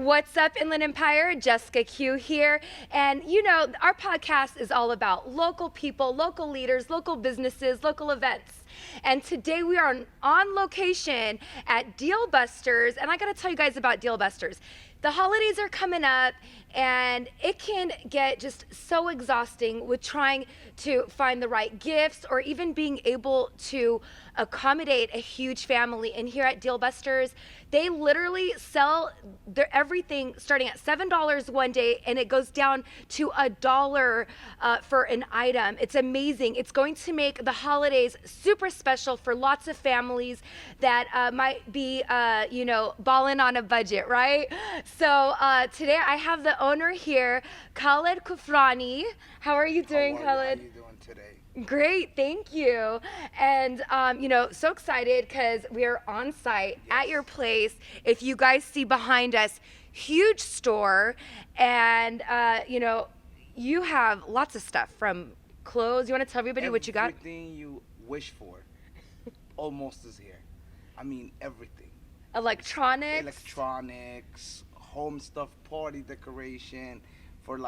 What's up, Inland Empire? Jessica Q here. And you know, our podcast is all about local people, local leaders, local businesses, local events. And today we are on location at Deal Busters. And I got to tell you guys about Deal Busters. The holidays are coming up, and it can get just so exhausting with trying to find the right gifts or even being able to accommodate a huge family. And here at Deal Busters, they literally sell everything starting at $7 one day, and it goes down to $1 for an item. It's amazing. It's going to make the holidays super special for lots of families that might be, balling on a budget, right? So today I have the owner here, Khaled Kofrani. How are you doing, Khaled? How are you doing today? Great, thank you. And, so excited because we're on site at your place. If you guys see behind us, huge store. And, you have lots of stuff from clothes. You want to tell everybody what you got? Everything you wish for almost is here. I mean, everything. Electronics, home stuff, party decoration for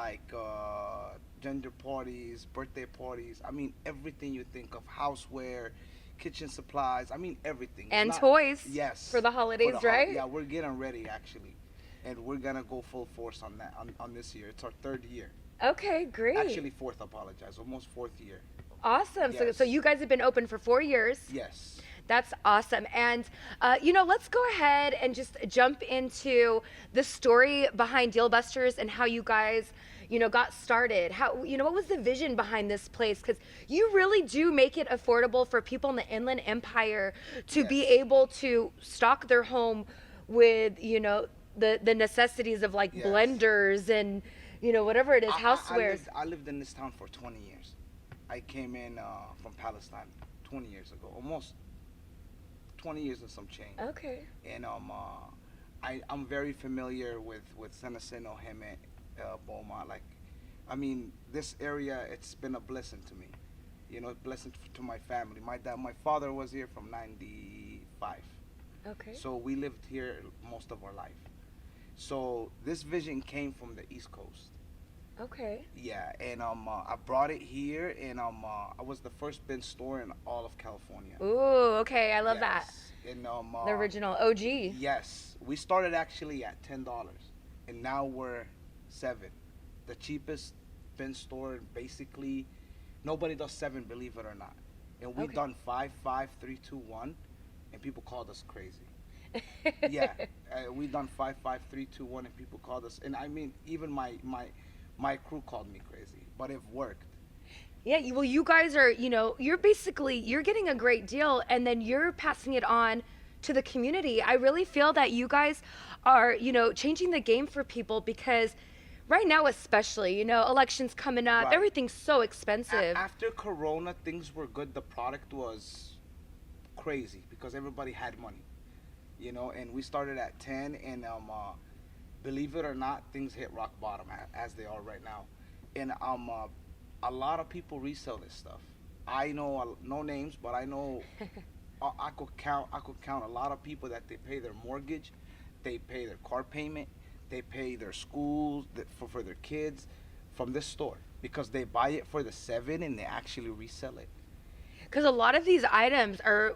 gender parties, birthday parties. I mean, everything you think of, houseware, kitchen supplies. I mean, everything. And toys. Yes. For the holidays, right? Yeah, we're getting ready actually, and we're gonna go full force on that on this year. It's our third year. Okay, great. Actually, fourth. Apologize. Almost fourth year. Awesome. Yes. So you guys have been open for 4 years. Yes. That's awesome. And, let's go ahead and just jump into the story behind Deal Busters and how you guys, got started. What was the vision behind this place? Because you really do make it affordable for people in the Inland Empire to be able to stock their home with, the necessities of blenders and, whatever it is, housewares. I lived in this town for 20 years. I came in from Palestine 20 years ago, almost 20 years and some change. Okay. And I'm very familiar with Jacinto, Hemet, Beaumont. This area, it's been a blessing to me. A blessing to my family. My father was here from 95. Okay. So we lived here most of our life. So this vision came from the East Coast. Okay. Yeah, and I brought it here, and I was the first bin store in all of California. Ooh, okay, I love that. And the original OG. Yes, we started actually at $10, and now we're $7. The cheapest bin store, basically, nobody does $7, believe it or not. And we've done 5, 5, 3, 2, 1, and people called us crazy. Yeah, we've done 5, 5, 3, 2, 1, and people called us, and I mean, even my crew called me crazy, but it worked. Yeah, well, you guys are, you're getting a great deal, and then you're passing it on to the community. I really feel that you guys are, changing the game for people because right now, especially, elections coming up, everything's so expensive. After Corona, things were good. The product was crazy because everybody had money, and we started at 10, and believe it or not, things hit rock bottom as they are right now. And a lot of people resell this stuff. I know no names, but I know I could count a lot of people that they pay their mortgage, they pay their car payment, they pay their schools for their kids from this store because they buy it for the $7 and they actually resell it. Because a lot of these items are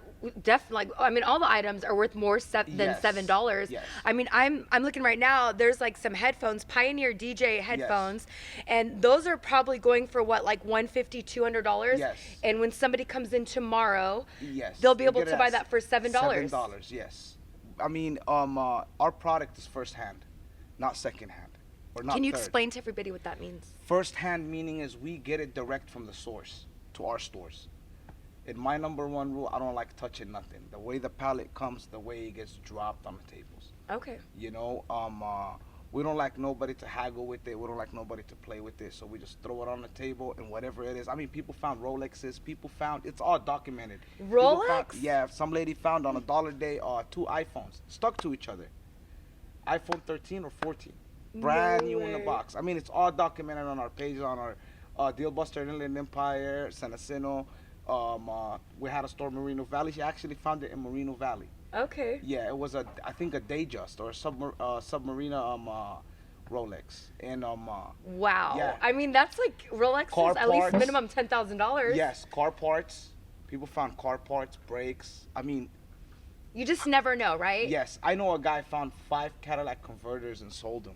all the items are worth more than $7. Yes. I mean, I'm looking right now. There's some headphones, Pioneer DJ headphones, and those are probably going for what, $150, $200. Yes. And when somebody comes in tomorrow, yes, they'll be able to buy that for $7. $7, yes. I mean, our product is first hand, not second hand, or not. Can you third. explain to everybody what that means? First hand meaning is we get it direct from the source to our stores. And my number one rule, I don't like touching nothing. The way the pallet comes, the way it gets dropped on the tables. Okay. We don't like nobody to haggle with it. We don't like nobody to play with it. So we just throw it on the table and whatever it is. I mean, people found Rolexes. It's all documented. Rolex? Some lady found on a dollar day 2 iPhones stuck to each other. iPhone 13 or 14. Brand new in the box. I mean, it's all documented on our page, on our Deal Buster Inland Empire, San Jacinto. We had a store in Moreno Valley. She actually found it in Moreno Valley. Okay. Yeah, it was I think a Datejust or a Submarina Rolex, and Wow. yeah, I mean, that's like Rolex car is at least parts. minimum $10,000. Yes, car parts. People found car parts, brakes. I mean, You just never know, right? yes, I know a guy found 5 Cadillac converters and sold them.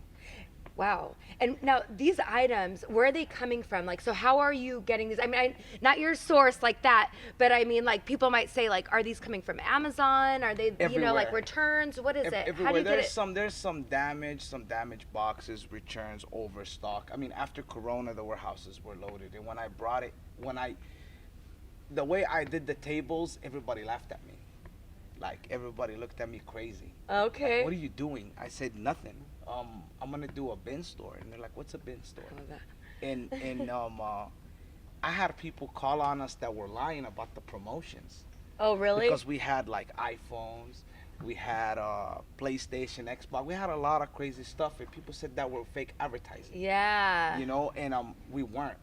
Wow. And now these items, where are they coming from? Like, so how are you getting these? I mean, not your source like that, but I mean, like, people might say, like, are these coming from Amazon? Are they, you know, like Everywhere. returns? What is it? How do Everywhere. you get it? There's some damaged boxes, returns, overstock. I mean, after Corona, the warehouses were loaded, and when I brought it, the way I did the tables, everybody laughed at me. Like, everybody looked at me crazy. Okay. Like, what are you doing? I said nothing. I'm gonna do a bin store, and they're like, "What's a bin store?" I love that. And I had people call on us that were lying about the promotions. Oh, really? Because we had like iPhones, we had PlayStation, Xbox, we had a lot of crazy stuff, and people said that were fake advertising. Yeah. You know, and we weren't.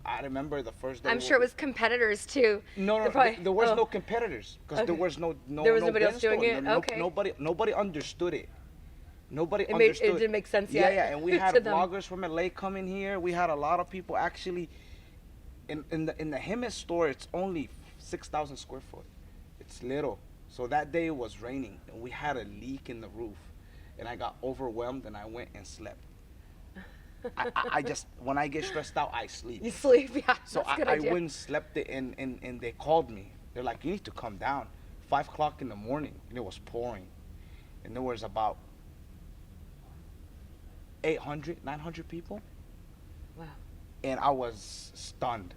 I remember the first day. I'm sure it was competitors too. No, They're probably- there was oh. no competitors because there Okay. was no There was nobody bin else doing store. it? Okay. Nobody understood it. Nobody It understood. didn't make sense Yeah, yet. yeah, and we had to them. bloggers from LA coming here. We had a lot of people actually. In the Hemet store, it's only 6,000 square foot. It's little. So that day it was raining, and we had a leak in the roof, and I got overwhelmed, and I went and slept. I just, when I get stressed out, I sleep. You sleep, yeah. So that's a good I idea. went and slept it, and they called me. They're like, "You need to come down." 5 o'clock in the morning, and it was pouring, and there was about 800, 900 people, Wow. and I was stunned.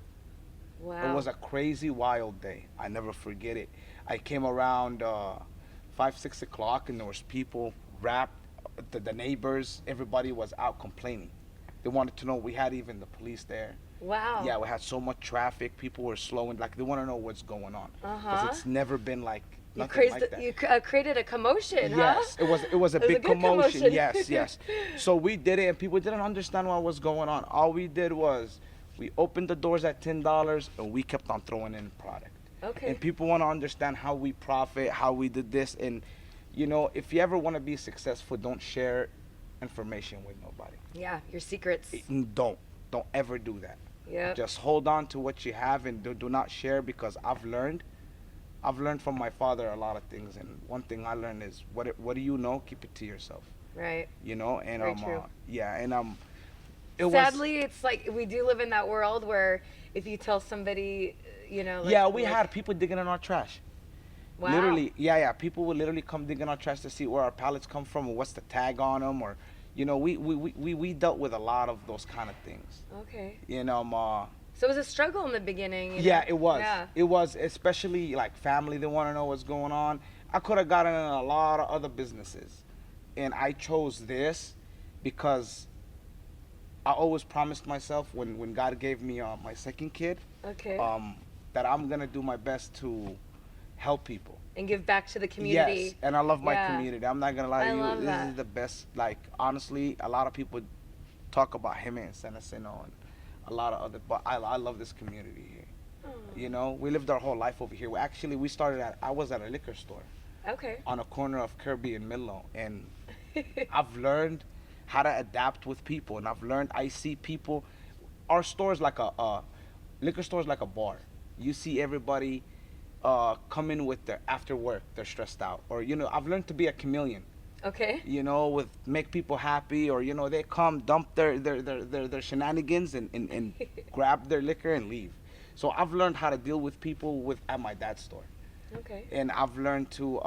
Wow. It was a crazy, wild day. I never forget it. I came around 5, 6 o'clock, and there was people wrapped. The neighbors, everybody was out complaining. They wanted to know. We had even the police there. Wow. Yeah, we had so much traffic. People were slowing. Like, they want to know what's going on. Uh-huh. It's never been like You, nothing like that. you created a commotion, Yes, huh? it was a It was big a good commotion. commotion. Yes, yes. So we did it, and people didn't understand what was going on. All we did was we opened the doors at $10, and we kept on throwing in product. Okay. And people want to understand how we profit, how we did this, and you know, if you ever want to be successful, don't share information with nobody. Yeah, your secrets. Don't ever do that. Yeah. Just hold on to what you have, and do not share, because I've learned from my father a lot of things, and one thing I learned is what do you know, keep it to yourself. Right. You know, and Very true. yeah, and Sadly, it's like we do live in that world where if you tell somebody, you know. Like, yeah, we had people digging in our trash. Wow. Literally, yeah, people would literally come digging our trash to see where our pallets come from, or what's the tag on them, or, you know, we dealt with a lot of those kind of things. Okay. You know, So it was a struggle in the beginning. You yeah, know? it was. Yeah. It was, especially like family. They want to know what's going on. I could have gotten in a lot of other businesses, and I chose this because I always promised myself when God gave me my second kid, Okay. that I'm gonna do my best to help people. And give back to the community. Yes, and I love my Yeah. community. I'm not gonna lie to I you. love This that. is the best. Like, honestly, a lot of people talk about Hemet and San Jacinto and a lot of other, but I love this community here. Oh. You know, we lived our whole life over here. We started I was at a liquor store Okay. on a corner of Kirby and Midlow, and I've learned how to adapt with people, and I've learned, I see people, our store's like a liquor store's like a bar. You see everybody come in with their, after work, they're stressed out, or, you know, I've learned to be a chameleon. Okay. You know, with make people happy, or, you know, they come dump their shenanigans and grab their liquor and leave. So I've learned how to deal with people at my dad's store, Okay. and I've learned to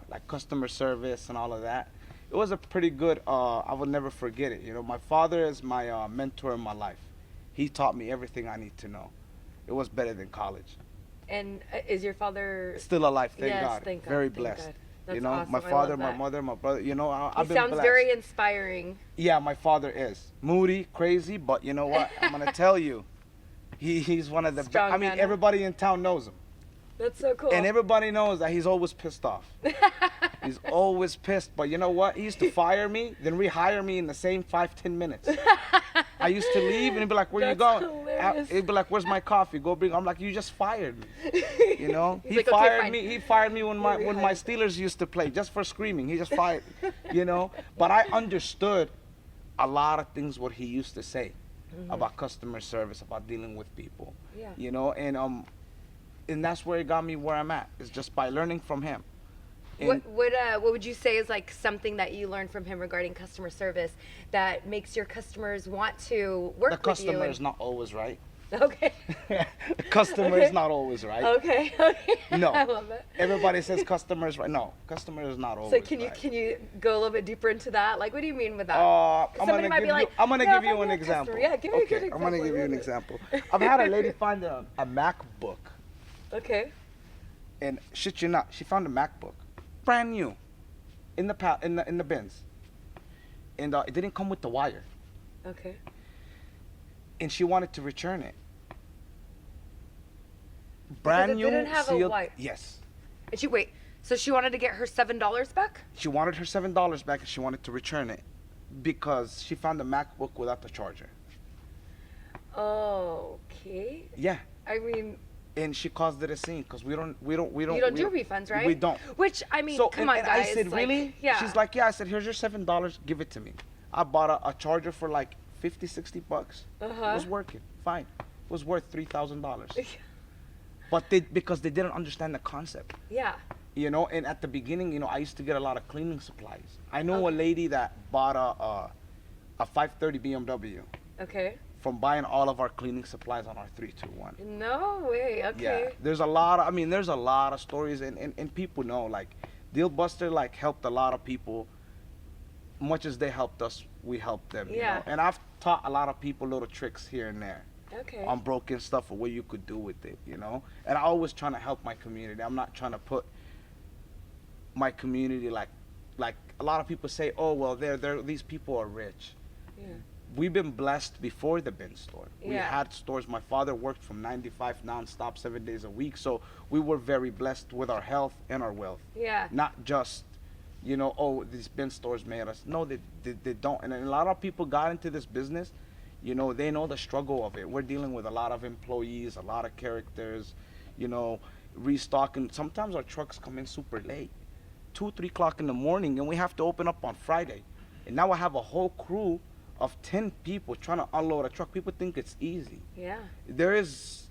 like customer service and all of that. It was a pretty good. I will never forget it. You know, my father is my mentor in my life. He taught me everything I need to know. It was better than college. And is your father? Still alive, thank Yes, God. thank God, Very thank blessed. God. That's You know, awesome. my I love father, my that. mother, my brother. You know, He I've been sounds blessed. very inspiring. Yeah, my father is moody, crazy, but you know what? I'm gonna tell you, he's one of the. Strong I mean, man. everybody in town knows him, That's so cool. and everybody knows that he's always pissed off. He's always pissed, but you know what? He used to fire me, then rehire me in the same 5-10 minutes. I used to leave and he'd be like, where you That's going? hilarious. He'd be like, where's my coffee? Go bring. I'm like, you just fired me. You know, He's he like, "Okay, fired fine." me. He fired me when my You're when my hired. Steelers used to play just for screaming. He just fired. You know, but I understood a lot of things what he used to say about customer service, about dealing with people. Yeah. You know, and that's where it got me where I'm at. It's just by learning from him. And What would you say is like something that you learned from him regarding customer service that makes your customers want to work the with you? customer is not always right. Okay. The customer Okay. is not always right. Okay. Okay. No. I love it. Everybody says customer is right. No, customer is not always So right. can you go a little bit deeper into that? Like, what do you mean with that? I'm Somebody gonna might give be you. like, I'm gonna "Yeah, give you if I'm an a example. customer." Yeah, give me a good I'm gonna example. give you I an love it. example. I've had a lady find a MacBook, Okay. and shit you not, she found a MacBook, brand new, in the bins, and it didn't come with the wire, Okay. and she wanted to return it. Brand it new, didn't have a sealed. wire. Yes. And so she wanted to get her $7 back? She wanted her $7 back, and she wanted to return it because she found the MacBook without the charger. Okay. Yeah. I mean, And she caused it a scene because we don't you don't we do refunds, right? We don't. Which, I mean, So come on, and guys. I said, like, really? Yeah. She's like, yeah. I said, here's your $7. Give it to me. I bought a charger for like 50, 60 bucks. Uh-huh. It was working fine. It was worth $3,000. But because they didn't understand the concept, Yeah. you know. And at the beginning, you know, I used to get a lot of cleaning supplies. I know a lady that bought a 530 BMW Okay. from buying all of our cleaning supplies on our 321. No way. Okay. Yeah, there's a lot of, there's a lot of stories, and people know, like, Deal Buster, like, helped a lot of people. Much as they helped us, we helped them, you Yeah. know? And I've taught a lot of people little tricks here and there Okay. on broken stuff or what you could do with it, you know? And I always trying to help my community. I'm not trying to put my community like a lot of people say, oh, well, these people are rich. Yeah. We've been blessed before the bin store. We Yeah. had stores. My father worked from 9 to 5 nonstop, 7 days a week. So we were very blessed with our health and our wealth. Yeah. Not just, you know, oh, these bin stores made us. No, they don't. And a lot of people got into this business, you know, they know the struggle of it. We're dealing with a lot of employees, a lot of characters, you know, restocking. Sometimes our trucks come in super late, 2, 3 o'clock in the morning, and we have to open up on Friday. And now I have a whole crew of 10 people trying to unload a truck. People think it's easy. Yeah. There's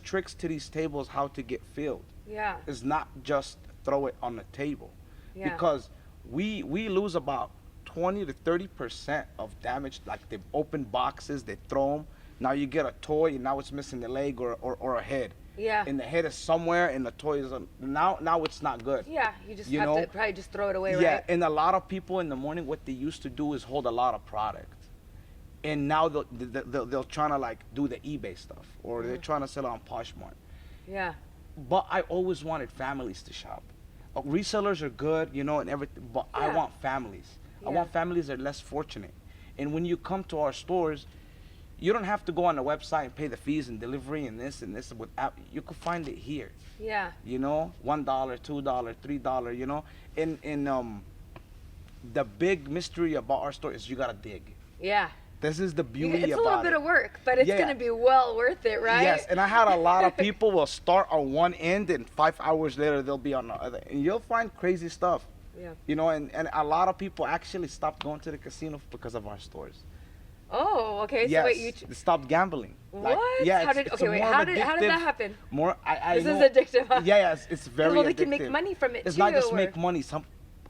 tricks to these tables how to get filled. Yeah. It's not just throw it on the table. Yeah. Because we lose about 20 to 30% of damage. Like, they open boxes, they throw them. Now you get a toy and now it's missing a leg or a head. Yeah. And the head is somewhere and the toy is now it's not good. Yeah. You just You have know? to probably just throw it away, Yeah, right? and a lot of people in the morning, what they used to do is hold a lot of product. And now they'll trying to, like, do the eBay stuff, or they're trying to sell it on Poshmark. Yeah. But I always wanted families to shop. Resellers are good, you know, and everything, but I Yeah. want families. I Yeah. want families that are less fortunate. And when you come to our stores, you don't have to go on the website and pay the fees and delivery and this. You can find it here. Yeah. You know, $1, $2, $3, you know. And the big mystery about our store is you gotta dig. Yeah. This is the beauty It's a about little bit it. of work, but it's Yeah. gonna be well worth it, right? Yes, and I had a lot of people will start on one end and 5 hours later they'll be on the other. And you'll find crazy stuff. Yeah. You know, and a lot of people actually stopped going to the casino because of our stores. Oh, okay. So Yes, wait, they stopped gambling. what? Yeah, How did it's a wait? more How of did that addictive- happen? More, I This know. is addictive, huh? Yeah, yes, it's very Well, addictive. they can make money from it It's too. not just or- make money.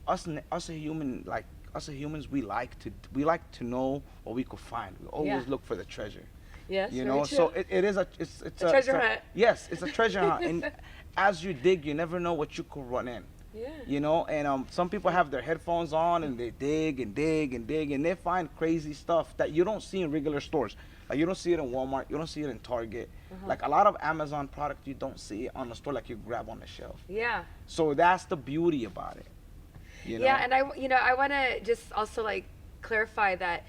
Us as a human, like us as humans, we like to know what we could find. We always Yeah. look for the treasure. Yes. You very know, true. so it's A treasure hunt. Yes, it's a treasure hunt, and as you dig, you never know what you could run in. Yeah. You know, and some people have their headphones on and they dig and dig and dig, and they find crazy stuff that you don't see in regular stores. Like, you don't see it in Walmart, you don't see it in Target. Like, a lot of Amazon product, you don't see it on the store, like you grab on the shelf. Yeah. So that's the beauty about it. You know? Yeah, and I want to just also, like, clarify that,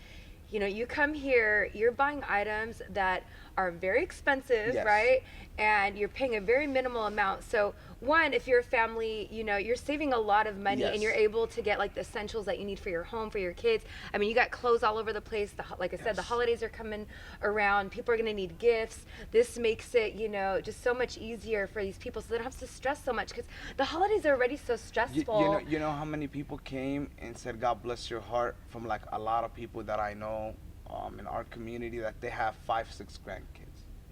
you come here, you're buying items that are very expensive, Yes. right? and you're paying a very minimal amount. So one, if you're a family, you're saving a lot of money, and Yes. you're able to get like the essentials that you need for your home, for your kids. I mean, you got clothes all over the place. Like I said, the Yes. holidays are coming around. People are going to need gifts. This makes it, just so much easier for these people, so they don't have to stress so much, because the holidays are already so You, stressful. you know how many people came and said, God bless your heart, from like a lot of people that I know in our community, that they have 5, 6 grandkids.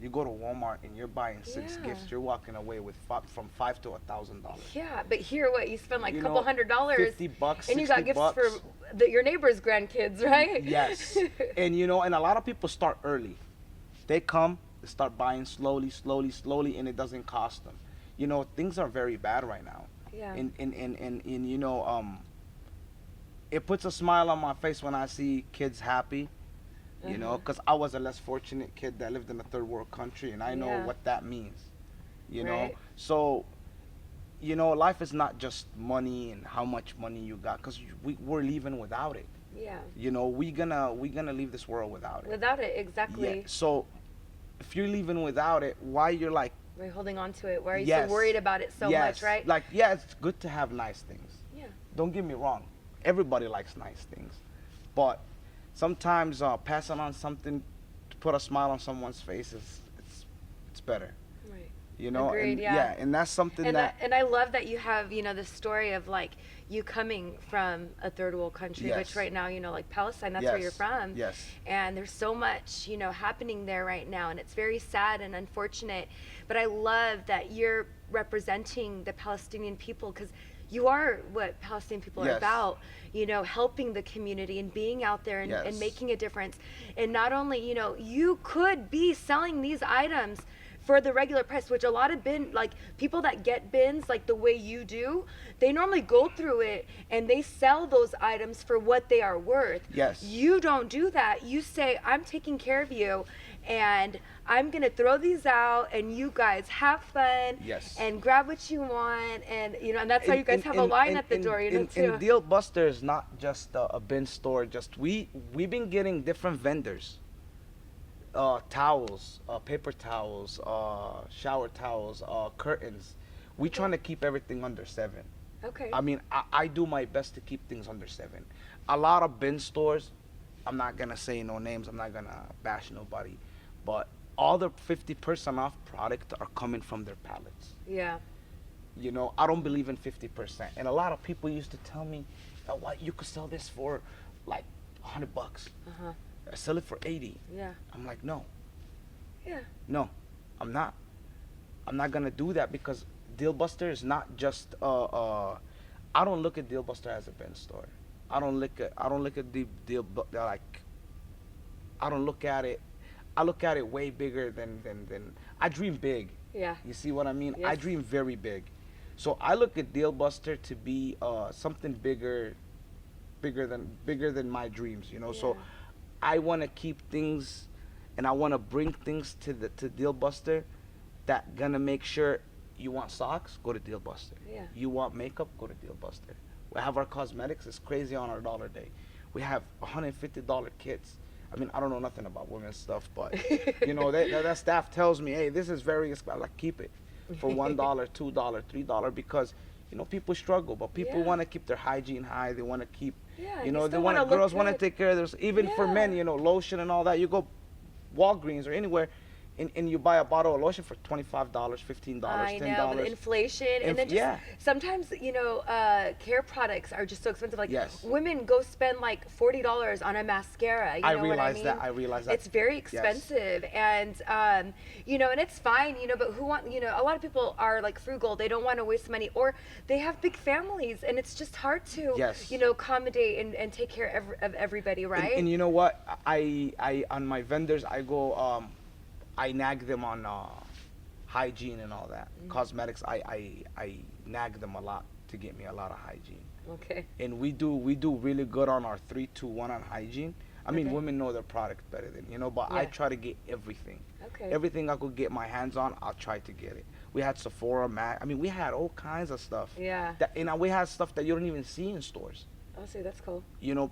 You go to Walmart and you're buying 6 Yeah. gifts, you're walking away with from $5 to $1,000. Yeah, but here, what, you spend like a You couple know, $100, $50, and you got gifts $60. for your neighbor's grandkids, right? Yes. And and a lot of people start early. They come, they start buying slowly, slowly, slowly, and it doesn't cost them. Things are very bad right now. Yeah. And it puts a smile on my face when I see kids happy. Because I was a less fortunate kid that lived in a third world country, and I know Yeah. what that means. Right. So life is not just money and how much money you got, because we're leaving without it. Yeah. We gonna leave this world without it. Without it, exactly. Yeah. So if you're leaving without it, why you're like, We're holding on to it. Why are you yes, so worried about it so yes, much, right? Like, yeah, it's good to have nice things. Yeah. Don't get me wrong. Everybody likes nice things, but sometimes passing on something to put a smile on someone's face it's better. Right. And Agreed, yeah. and that's something And that I love that you have, the story of like you coming from a third world country, Yes. which right now, like Palestine, that's where you're Yes. from. Yes. And there's so much, happening there right now, and it's very sad and unfortunate. But I love that you're representing the Palestinian people, because you are what Palestinian people are Yes. about, helping the community and being out there and Yes. making a difference. And not only, you could be selling these items for the regular price, which a lot of people that get bins like the way you do, they normally go through it and they sell those items for what they are worth. Yes. You don't do that. You say, I'm taking care of you, and I'm gonna throw these out, and you guys have fun. Yes. And grab what you want, and and that's how you guys have a line at the door, too. And Deal Buster is not just a bin store. Just we've been getting different vendors. Towels, paper towels, shower towels, curtains. We trying to keep everything under 7. Okay. I mean, I do my best to keep things under 7. A lot of bin stores, I'm not gonna say no names, I'm not gonna bash nobody, but all the 50% off product are coming from their pallets. Yeah. I don't believe in 50%. And a lot of people used to tell me, oh, what, you could sell this for like $100. Uh-huh. Sell it for 80. Yeah. I'm like, no, Yeah. no, I'm not. I'm not gonna do that, because Deal Buster is not just I don't look at Deal Buster as a bin store. I don't look at the deal like, I don't look at it. I look at it way bigger than I dream big. Yeah. You see what I mean? I Yes. dream very big. So I look at Deal Buster to be something bigger than my dreams, So Yeah. I want to keep things, and I want to bring things to Deal Buster that gonna make sure you want socks, go to Deal Buster. Yeah. You want makeup, go to Deal Buster. We have our cosmetics. It's crazy on our dollar day. We have $150 kits. I mean, I don't know nothing about women's stuff, but that staff tells me, hey, this is very expensive. Like, keep it for $1, $2, $3, because people struggle, but people Yeah. want to keep their hygiene high. They want to keep, Yeah, they you still want wanna look girls want to good. take care of theirs. Even for men, Yeah. lotion and all that. You go Walgreens or anywhere, and you buy a bottle of lotion for $25, $15, I $10. know, with inflation, and then just yeah. sometimes care products are just so expensive. Like, Yes. women go spend like $40 on a mascara. You know I what I realize mean? that. I realize that. It's very Yes. expensive, and and it's fine. But who want? A lot of people are like frugal. They don't want to waste money, or they have big families, and it's just hard to Yes. accommodate and take care of everybody, right? And you know what? I on my vendors, I go I nag them on hygiene and all that. Cosmetics, I nag them a lot to get me a lot of hygiene. Okay. And we do really good on our 3-2-1 on hygiene. I mean, Okay. women know their product better than but I Yeah. try to get everything. Okay. Everything I could get my hands on, I'll try to get it. We had Sephora, Mac. I mean, we had all kinds of stuff. Yeah. We had stuff that you don't even see in stores. I'll say that's cool.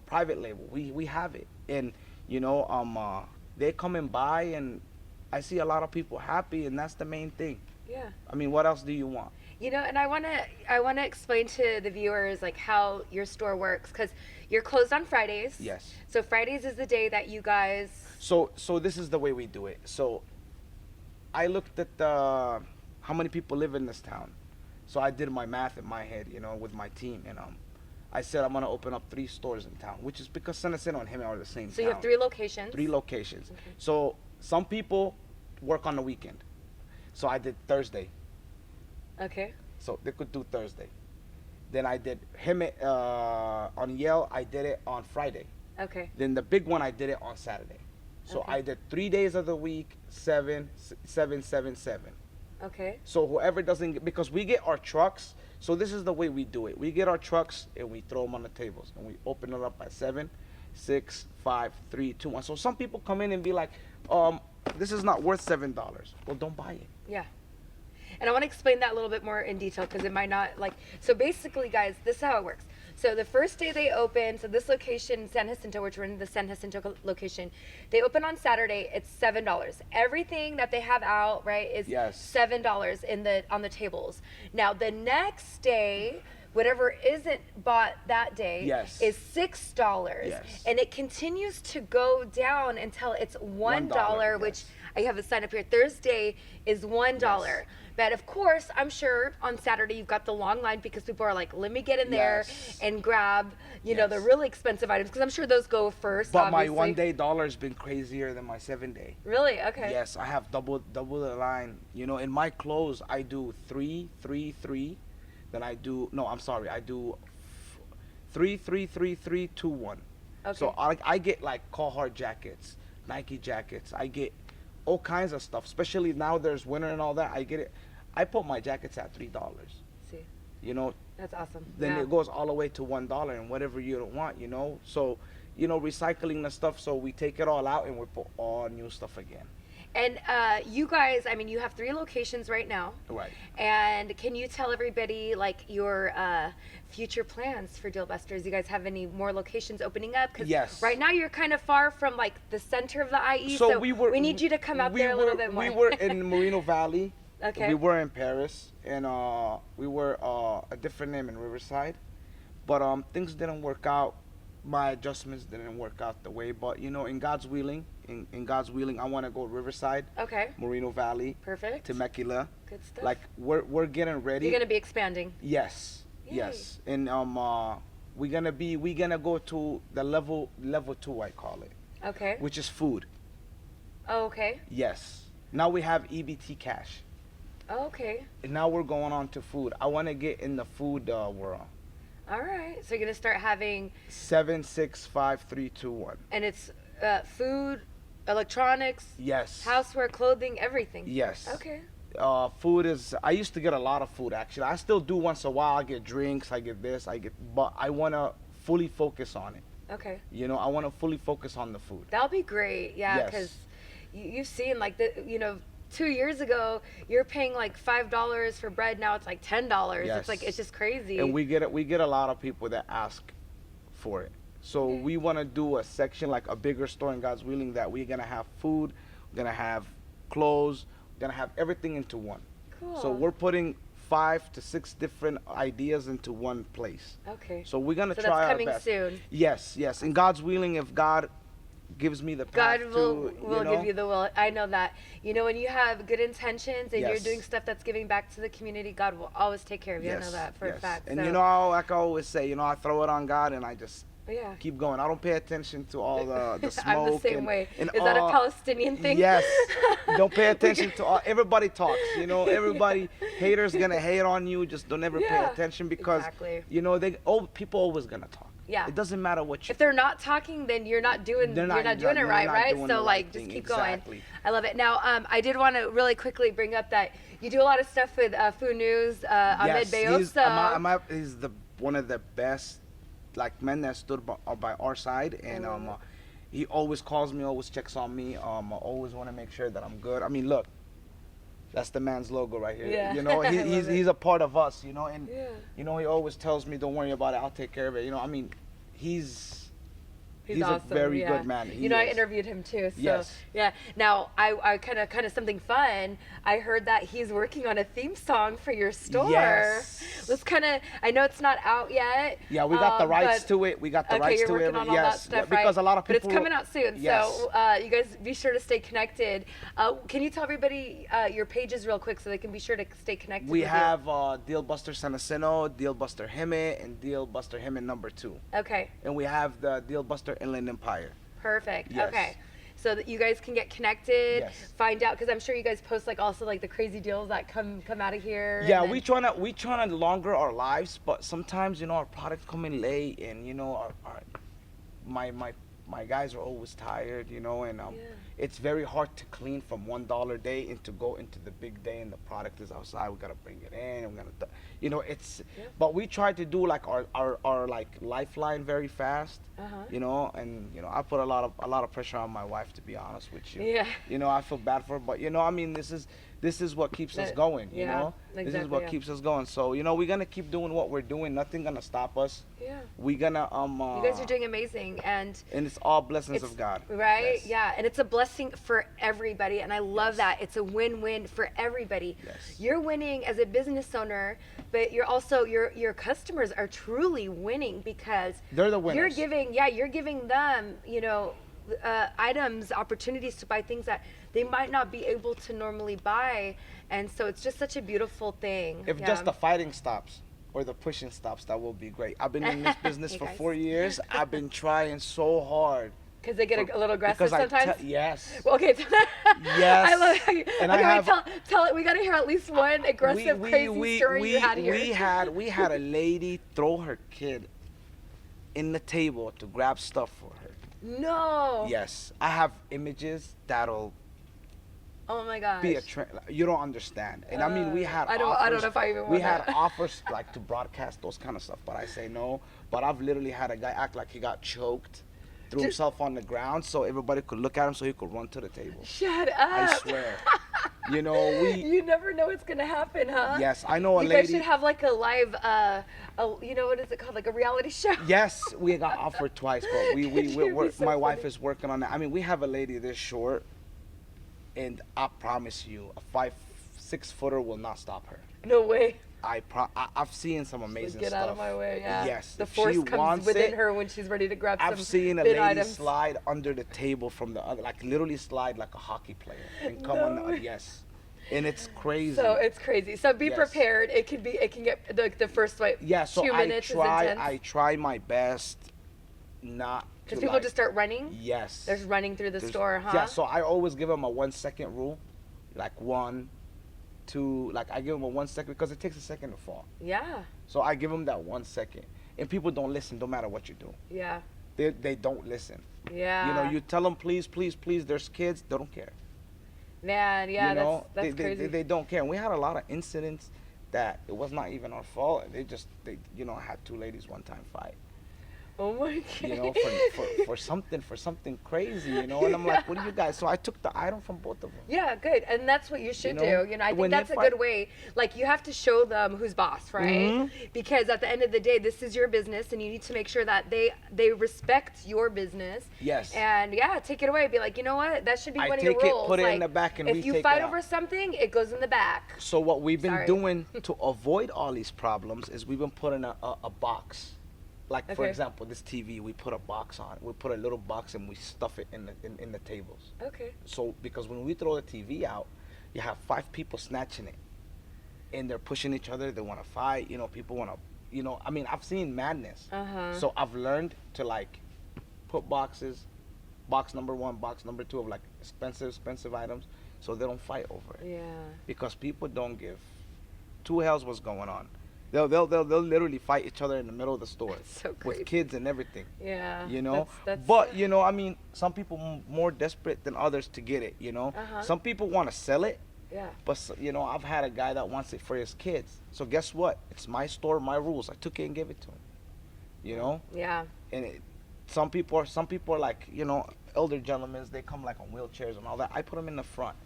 Private label. We have it, and they come and buy, and I see a lot of people happy, and that's the main thing. Yeah. I mean, what else do you want? You know, and I wanna explain to the viewers like how your store works, because you're closed on Fridays. Yes. So Fridays is the day that you guys. So this is the way we do it. So I looked at how many people live in this town. So I did my math in my head, you know, with my team, and I said I'm gonna open up 3 stores in town, which is because San Jacinto and Hemet are the same. So town. you have 3 locations. 3 locations. Okay. So some people work on the weekend. So I did Thursday. Okay. So they could do Thursday. Then I did Hemet on Yale. I did it on Friday. Okay. Then the big one I did it on Saturday. So Okay. I did 3 days of the week, 7, 7, 7, 7. Okay. So whoever doesn't get, because we get our trucks. So this is the way we do it. We get our trucks and we throw them on the tables and we open it up at 7, 6, 5, 3, 2, 1. So some people come in and be like, this is not worth $7. Well, don't buy it. Yeah. And I want to explain that a little bit more in detail, because it might not like. So basically, guys, this is how it works. So the first day they open, so this location, San Jacinto, which we're in the San Jacinto location, they open on Saturday. It's $7. Everything that they have out, right, is Yes. $7 on the tables. Now the next day, whatever isn't bought that day, Yes. is $6, Yes. and it continues to go down until it's $1, which yes. I have a sign up here. Thursday is $1. Yes. But of course, I'm sure on Saturday you've got the long line, because people are like, let me get in there Yes. and grab, you know, the Yes. really expensive items, because I'm sure those go first. But obviously. my 1 day dollar's been crazier than my 7 day. Really? Okay. Yes, I have double the line. You know, in my clothes, I do 3, 3, 3. Then I do I do 3, 3, 3, 3, 2, 1. Okay. So I get like Carhartt jackets, Nike jackets. I get all kinds of stuff. Especially now there's winter and all that. I get it. I put my jackets at $3. See, You know, that's awesome. then Yeah. it goes all the way to $1 and whatever you don't want. You know, so you know, recycling the stuff. So we take it all out and we put all new stuff again. And you guys, I mean, you have 3 locations right now. Right. And can you tell everybody like your future plans for Deal Busters? You guys have any more locations opening up? 'Cause Yes. right now you're kind of far from like the center of the IE. So we need you to come out there a little bit more. We were in Moreno Valley. Okay. We were in Paris, and we were a different name in Riverside, but things didn't work out. My adjustments didn't work out the way, but you know, in God's willing, I want to go Riverside, Okay. Moreno Valley, Perfect. Temecula. Good stuff. Like we're getting ready. You're gonna be expanding. Yes, Yay. yes, and we're gonna go to the level 2, I call it, Okay. which is food. Oh, okay. Yes. Now we have EBT cash. Oh, okay. And now we're going on to food. I want to get in the food world. All right. So you're gonna start having, 7, 6, 5, 3, 2, 1. and it's food, electronics, Yes. houseware, clothing, everything. Yes. Okay. Food is. I used to get a lot of food actually. I still do once in a while. I get drinks. I get this. But I want to fully focus on it. Okay. You know, I want to fully focus on the food. That'll be great. Yeah, Yes. because you've seen like 2 years ago you're paying like $5 for bread. Now it's like $10. Yes. It's like it's just crazy. And we get a lot of people that ask for it. So Okay. we want to do a section, like a bigger store in God's willing, that we're gonna have food, we're gonna have clothes, we're gonna have everything into one. Cool. So we're putting 5 to 6 different ideas into one place. Okay. So we're gonna So try that's our coming best. soon. Yes, yes. In God's willing, if God gives me the path God will to, give you the will. I know that. You know, when you have good intentions and you're Yes. doing stuff that's giving back to the community, God will always take care of you. I know that for a yes. fact. And so. you know, like I always say, you know, I throw it on God and I just Yeah. keep going. I don't pay attention to all the smoke. I'm the same and, way. and Is that a all- Palestinian thing? Yes. Don't pay attention to all. Everybody talks. You know, everybody haters gonna hate on you. Just don't ever pay Yeah, attention because exactly. you know people always gonna talk. Yeah. It doesn't matter what you. If they're not talking, then you're not doing They're you're not- not doing it you're right, not right? doing So the like right just thing. keep Exactly. going. I love it. Now, I did want to really quickly bring up that you do a lot of stuff with Food News. Ahmed Beyoso. He's one of the best men that stood by our side, and he always calls me, always checks on me. I always want to make sure that I'm good. I mean, look, that's the man's logo right here. Yeah. You know, I love he's a part of us. You know, and Yeah. you know he always tells me, "Don't worry about it. I'll take care of it." You know, I mean, he's He's He's awesome, a very yeah. good man. You know, I is. interviewed him too. So Yes. yeah. Now I kind of something fun. I heard that he's working on a theme song for your store. Yes. Let's kind of. I know it's not out yet. Yeah, we got the rights but- to it. We got the okay, rights you're to working it. on all that stuff, because right? a lot of people. But it's coming out soon. Yes. So you guys be sure to stay connected. Can you tell everybody your pages real quick so they can be sure to stay connected? We with have Deal Buster Senacino, Deal Buster Hemet, and Deal Buster Hemet number 2. you. Okay. And we have the Deal Buster Inland Empire. Perfect. Yes. Okay. So that you guys can get connected, Yes. find out, because I'm sure you guys post like also like the crazy deals that come out of here. Yeah, and we trying to longer our lives, but sometimes our products come in late, and my guys are always tired, and Yeah. it's very hard to clean from $1 day and to go into the big day, and the product is outside. We gotta bring it in. And it's. Yeah. But we try to do like our like lifeline very fast. Uh-huh. And I put a lot of pressure on my wife, to be honest with you. Yeah. I feel bad for her, but this is what keeps us going. Yeah, This is exactly, what yeah. keeps us going. So we're gonna keep doing what we're doing. Nothing gonna stop us. Yeah. We're gonna You guys are doing amazing, and it's all blessings it's of God. right? Yes. Yeah, and it's a blessing for everybody, and I love that. It's a win-win for everybody. Yes. You're winning as a business owner, but you're also your customers are truly winning because They're the winners. You're giving them, items, opportunities to buy things that they might not be able to normally buy, and so it's just such a beautiful thing. If Yeah. just the fighting stops or the pushing stops, that will be great. I've been in this business Hey, for guys. 4 years. I've been trying so hard. Because they get a little aggressive Because sometimes. yes. Well, okay. Yes. I love how you, And okay, I wait, tell it. We gotta hear at least one aggressive, crazy story you had here. We had a lady throw her kid in the table to grab stuff for her. No. Yes, I have images that'll Oh my gosh. be a trend. You don't understand. And I mean, we had I don't know if I even we want had that. offers like to broadcast those kind of stuff, but I say no. But I've literally had a guy act like he got choked, threw himself on the ground so everybody could look at him so he could run to the table. Shut up. I swear. You never know what's gonna happen, huh? Yes, I know a You lady. guys should have like a live, what is it called? Like a reality show. Yes, we got offered twice, but It'd be so my wife funny. is working on that. I mean, we have a lady this short, and I promise you, a 5-6 footer will not stop her. No way. I've seen some amazing Get stuff. out of my way, yeah. Yes, The if force she comes wants within it, her when she's ready to grab some I've seen a big lady items. slide under the table from the other, like literally slide like a hockey player and come on No the way. yes, and it's crazy. So it's crazy. So be Yes. prepared. It can get the first like yeah, so 2 minutes is intense. I try my best not to Because people like, just start running. yes. There's running through the store, huh? Yeah, so I always give them a 1 second rule, like 1, 2, like I give them a 1 second because it takes a second to fall. Yeah. So I give them that 1 second, and people don't listen, no matter what you do. Yeah. They don't listen. Yeah. You tell them please, please, please. There's kids, they don't care. Man, yeah, that's they, crazy. They don't care. And we had a lot of incidents that it was not even our fault. They had 2 ladies one time fight. Oh my god. For something crazy, and I'm like, what do you guys? So I took the item from both of them. Yeah, good. And that's what you should know, do. I think when they that's a fight- good way. Like, you have to show them who's boss, right? Mhm. Because at the end of the day, this is your business, and you need to make sure that they respect your business. Yes. And yeah, take it away. Be like, you know what? That should be I one of your take it, rules. put it in Like, the back, and if we you take fight it out. over something, it goes in the back. So what we've been Sorry. doing to avoid all these problems is we've been putting a box. Like for Okay. example, this TV, we put a box on. We put a little box and we stuff it in the tables. Okay. So because when we throw the TV out, you have 5 people snatching it, and they're pushing each other. They want to fight. People want to. I mean, I've seen madness. Uh-huh. So I've learned to like put boxes, box number 1, box number 2 of like expensive items, so they don't fight over it. Yeah. Because people don't give 2 hells what's going on. They'll literally fight each other in the middle of the store So crazy. with kids and everything. Yeah. That's But I mean, some people more desperate than others to get it. Uh-huh. Some people want to sell it, Yeah. but I've had a guy that wants it for his kids. So guess what? It's my store, my rules. I took it and gave it to him. Yeah. And some people are like, elder gentlemen. They come like on wheelchairs and all that. I put them in the front.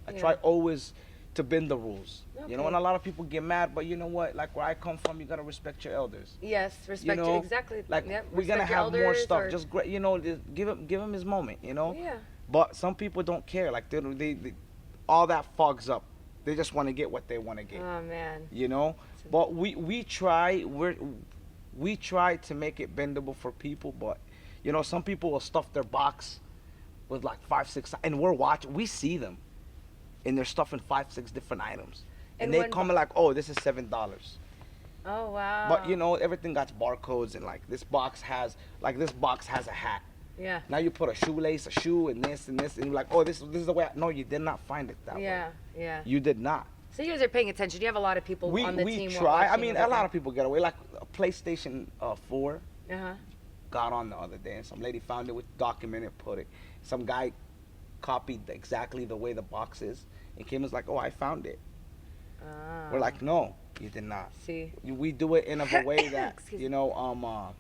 I Yeah. try always to bend the rules. You know, Okay. and a lot of people get mad, but you know what? Like where I come from, you gotta respect your elders. Yes, respect You know, exactly. like Yep, we're gonna respect your have more elders stuff. or- Just you know, just give him his moment. You know. Yeah. But some people don't care. Like they all that fogs up. They just want to get what they want to get. Oh man. You know. But we try to make it bendable for people. But you know, some people will stuff their box with like 5, 6, and we're watching. We see them, and they're stuffing 5, 6 different items, and they one come like, oh, this is $7. Oh wow. But you know, everything got barcodes, and like this box has a hat. Yeah. Now you put a shoelace, a shoe, and this, and you're like, oh, this is the way. No, you did not find it that way. Yeah. Yeah. You did not. So you guys are paying attention. You have a lot of people on the We team. try. I mean, a lot of people get away. Like a PlayStation 4 Uh-huh. got on the other day, and some lady found it, with documented, put it. Some guy copied exactly the way the box is, and came and was like, oh, I found it. Ah. We're like, no, you did not. See. We do it in a way that, Excuse you know,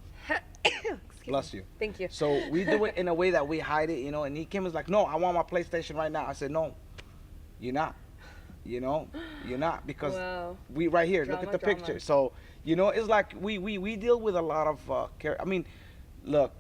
Excuse bless me. you. Thank you. So we do it in a way that we hide it, you know, and he came and was like, no, I want my PlayStation right now. I said, no, you're not. You know, you're not, because Wow. we right here, look Drama, at the drama. picture. So, you know, it's like we deal with a lot of I mean, look,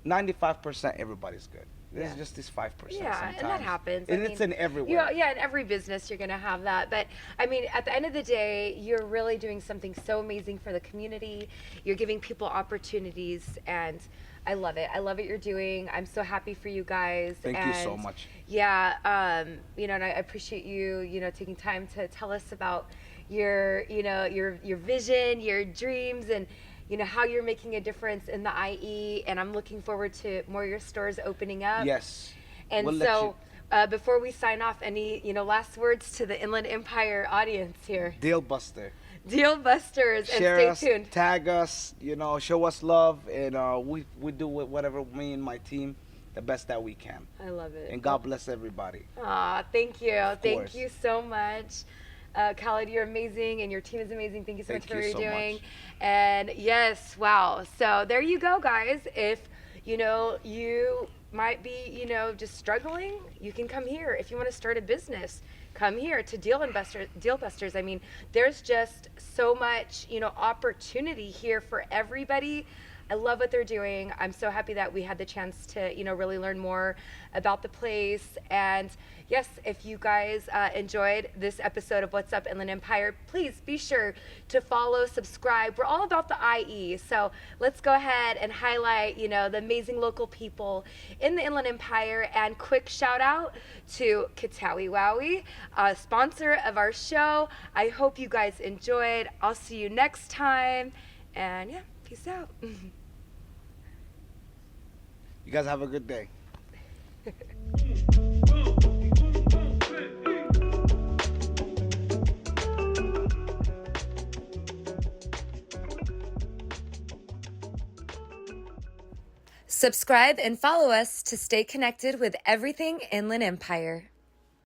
95% everybody's good. This is Yeah. just this 5%. Yeah, sometimes. and that happens. And I it's mean, in everywhere. Yeah, in every business you're gonna have that. But I mean, at the end of the day, you're really doing something so amazing for the community. You're giving people opportunities, and I love it. I love what you're doing. I'm so happy for you guys. Thank you so much. Yeah, you know, and I appreciate you, you know, taking time to tell us about your, you know, your vision, your dreams, and you know how you're making a difference in the IE. And I'm looking forward to more of your stores opening up. Yes. And We'll let so, before we sign off, any last words to the Inland Empire audience here? Deal buster. Deal busters, and Share stay us, tuned. tag us, you know, show us love, and we do whatever, me and my team, the best that we can. I love it. And God bless everybody. Aw, thank you. Thank course. you so much. Khaled, you're amazing, and your team is amazing. Thank you so much for what you're doing. Much. And yes, wow. So there you go, guys. If you know you might be, you know, just struggling, you can come here. If you want to start a business, come here to Deal Busters. I mean, there's just so much, you know, opportunity here for everybody. I love what they're doing. I'm so happy that we had the chance to, you know, really learn more about the place. And yes, if you guys enjoyed this episode of What's Up Inland Empire, please be sure to follow, subscribe. We're all about the IE. So let's go ahead and highlight, you know, the amazing local people in the Inland Empire. And quick shout out to Qattawi Wowi, sponsor of our show. I hope you guys enjoyed. I'll see you next time. And yeah. Peace out. You guys have a good day. Subscribe and follow us to stay connected with everything Inland Empire.